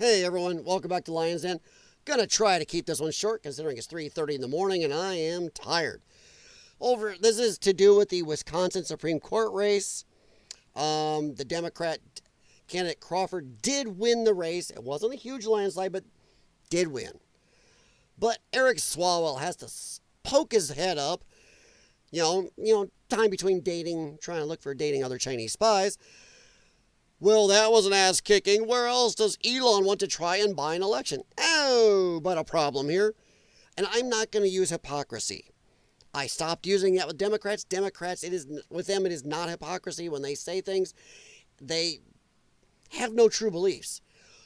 Hey everyone, welcome back to LYON'S Den. Gonna try to keep this one short considering it's 3:30 in the morning and I am tired. This is to do with the Wisconsin Supreme Court race. The Democrat candidate Crawford did win the race. It wasn't a huge landslide, but did win. But Eric Swalwell has to poke his head up. Time between trying to look for dating other Chinese spies. Well, that was an ass-kicking. Where else does Elon want to try and buy an election? Oh, but a problem here. And I'm not going to use hypocrisy. I stopped using that with Democrats. With them, it is not hypocrisy. When they say things, they have no true beliefs.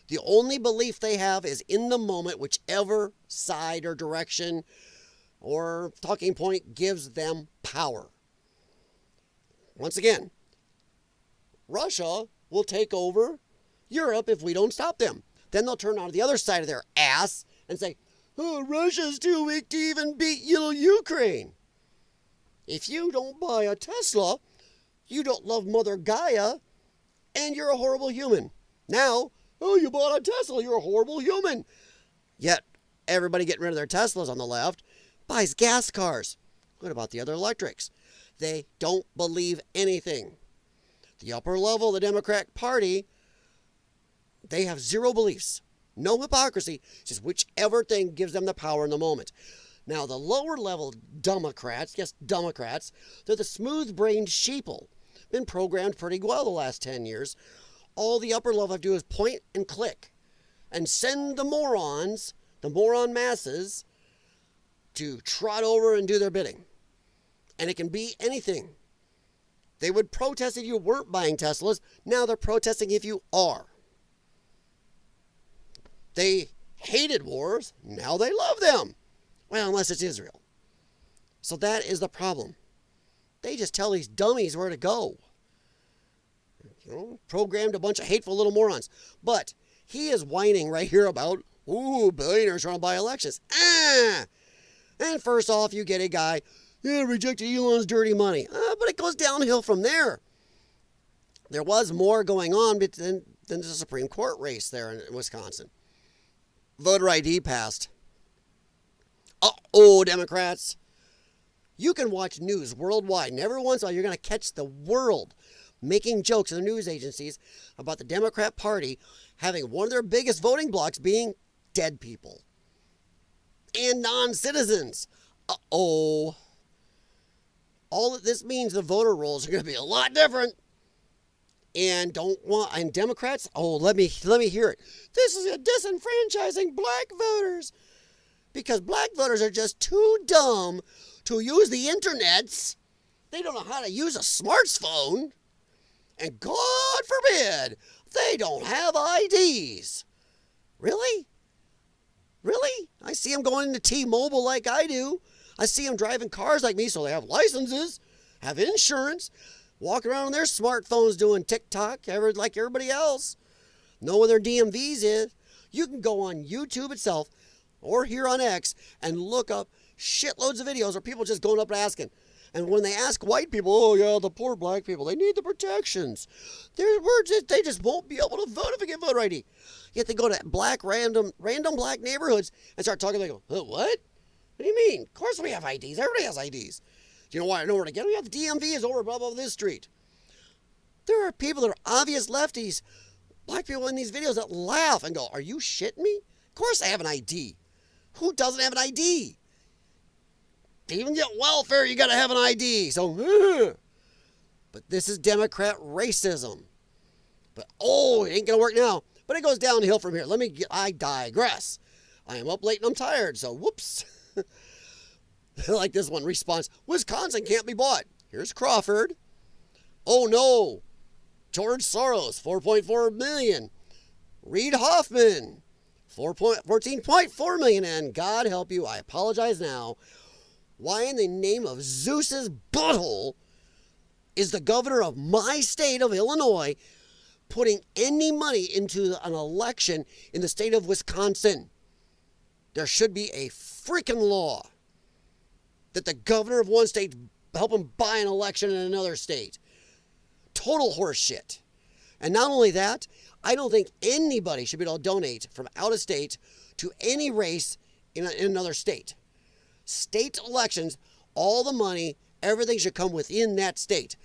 The only belief they have is in the moment, whichever side or direction or talking point gives them power. Once again, Russia will take over Europe if we don't stop them. Then they'll turn on the other side of their ass and say, oh, Russia's too weak to even beat Ukraine. If you don't buy a Tesla, you don't love Mother Gaia, and you're a horrible human. Now, oh, you bought a Tesla, you're a horrible human. Yet, everybody getting rid of their Teslas on the left buys gas cars. What about the other electrics? They don't believe anything. The upper level of the Democratic Party, they have zero beliefs. No hypocrisy. Just whichever thing gives them the power in the moment. Now, the lower level Democrats, yes, Democrats, they're the smooth-brained sheeple. Been programmed pretty well the last 10 years. All the upper level have to do is point and click and send the morons, the moron masses, to trot over and do their bidding. And it can be anything. They would protest if you weren't buying Teslas. Now they're protesting if you are. They hated wars. Now they love them. Well, unless it's Israel. So that is the problem. They just tell these dummies where to go. Programmed a bunch of hateful little morons. But he is whining right here about, ooh, billionaires trying to buy elections. And first off, you get a guy, rejected Elon's dirty money. But it goes downhill from there. There was more going on than the Supreme Court race there in Wisconsin. Voter ID passed. Democrats. You can watch news worldwide, and every once in a while you're going to catch the world making jokes in the news agencies about the Democrat Party having one of their biggest voting blocks being dead people and non-citizens. All that this means, the voter rolls are going to be a lot different. And Democrats, let me hear it. This is a disenfranchising black voters. Because black voters are just too dumb to use the internets. They don't know how to use a smartphone. And God forbid, they don't have IDs. Really? Really? I see them going into T-Mobile like I do. I see them driving cars like me, so they have licenses, have insurance, walking around on their smartphones doing TikTok like everybody else. Know where their DMVs is. You can go on YouTube itself or here on X and look up shitloads of videos of people just going up and asking. And when they ask white people, the poor black people, they need the protections. They just won't be able to vote if they get voter ID. Yet they go to random black neighborhoods and start talking. They go, what? What do you mean? Of course we have IDs. Everybody has IDs. Do you know why I know where to get them? The DMV is over blah, blah, this street. There are people that are obvious lefties, black people in these videos that laugh and go, are you shitting me? Of course I have an ID. Who doesn't have an ID? To even get welfare, you got to have an ID. So, but this is Democrat racism. But, it ain't going to work now. But it goes downhill from here. I digress. I am up late and I'm tired, so whoops. Like this one response, Wisconsin can't be bought. Here's Crawford. Oh no. George Soros, $4.4 million. Reid Hoffman, $14.4 million. And God help you, I apologize now. Why in the name of Zeus's butthole is the governor of my state of Illinois putting any money into an election in the state of Wisconsin? There should be a freaking law that the governor of one state help him buy an election in another state. Total horse shit. And not only that, I don't think anybody should be able to donate from out of state to any race in another state. State elections, all the money, everything should come within that state.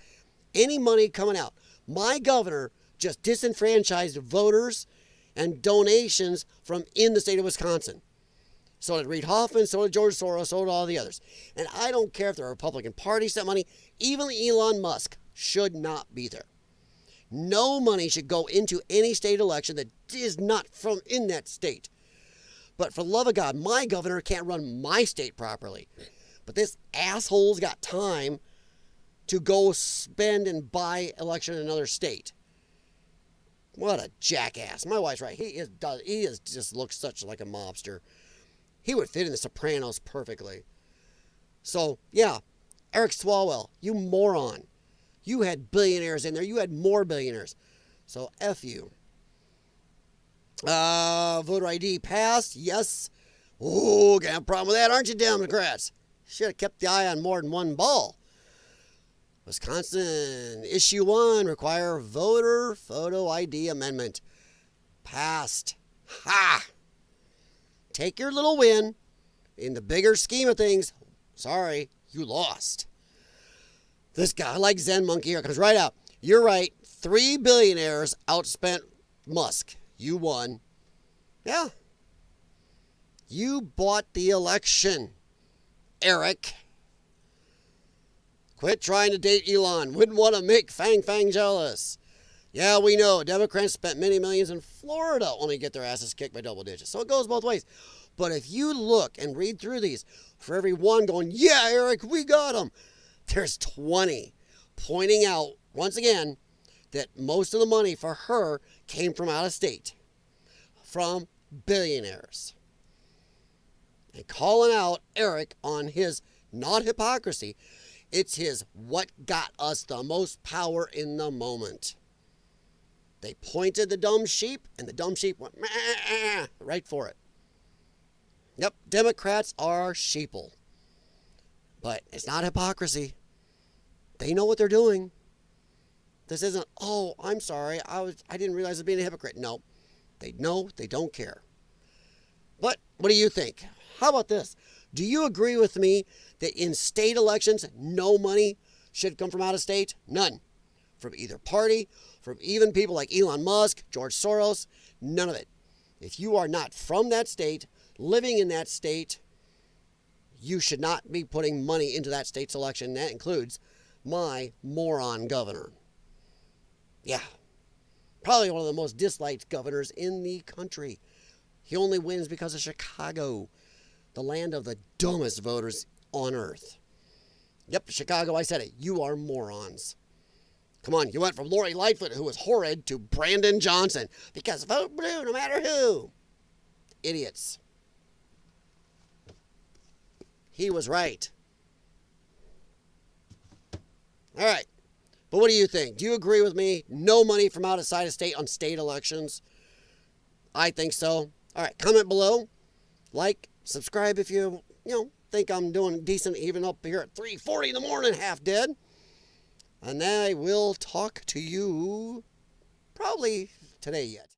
Any money coming out. My governor just disenfranchised voters and donations from in the state of Wisconsin. So did Reid Hoffman, so did George Soros, so did all the others. And I don't care if the Republican Party sent money, even Elon Musk should not be there. No money should go into any state election that is not from in that state. But for the love of God, my governor can't run my state properly. But this asshole's got time to go spend and buy election in another state. What a jackass. My wife's right. He just looks such like a mobster. He would fit in the Sopranos perfectly. So, yeah, Eric Swalwell, you moron. You had billionaires in there. You had more billionaires. So, F you. Voter ID passed. Yes. Oh, got a problem with that, aren't you, Democrats? Should have kept the eye on more than one ball. Wisconsin, issue 1, require voter photo ID amendment. Passed. Ha! Take your little win. In the bigger scheme of things, sorry, you lost. This guy, like Zen Monkey here, comes right out. You're right. 3 billionaires outspent Musk. You won. Yeah. You bought the election, Eric. Quit trying to date Elon. Wouldn't want to make Fang jealous. Yeah, we know. Democrats spent many millions in Florida only to get their asses kicked by double digits. So it goes both ways. But if you look and read through these, for every one going, yeah, Eric, we got him, there's 20 pointing out, once again, that most of the money for her came from out of state, from billionaires. And calling out Eric on his not hypocrisy, it's his what got us the most power in the moment. They pointed the dumb sheep, and the dumb sheep went right for it. Yep, Democrats are sheeple. But it's not hypocrisy. They know what they're doing. This isn't, oh, I'm sorry, I didn't realize I was being a hypocrite. No, they know, they don't care. But what do you think? How about this? Do you agree with me that in state elections, no money should come from out of state? None. From either party, from even people like Elon Musk, George Soros, none of it. If you are not from that state, living in that state, you should not be putting money into that state's election. That includes my moron governor. Yeah. Probably one of the most disliked governors in the country. He only wins because of Chicago, the land of the dumbest voters on earth. Yep, Chicago, I said it. You are morons. Come on, you went from Lori Lightfoot, who was horrid, to Brandon Johnson. Because vote blue no matter who. Idiots. He was right. All right. But what do you think? Do you agree with me? No money from outside of state on state elections? I think so. All right, comment below. Like, subscribe if you think I'm doing decent, even up here at 3:40 in the morning, half dead. And I will talk to you probably today yet.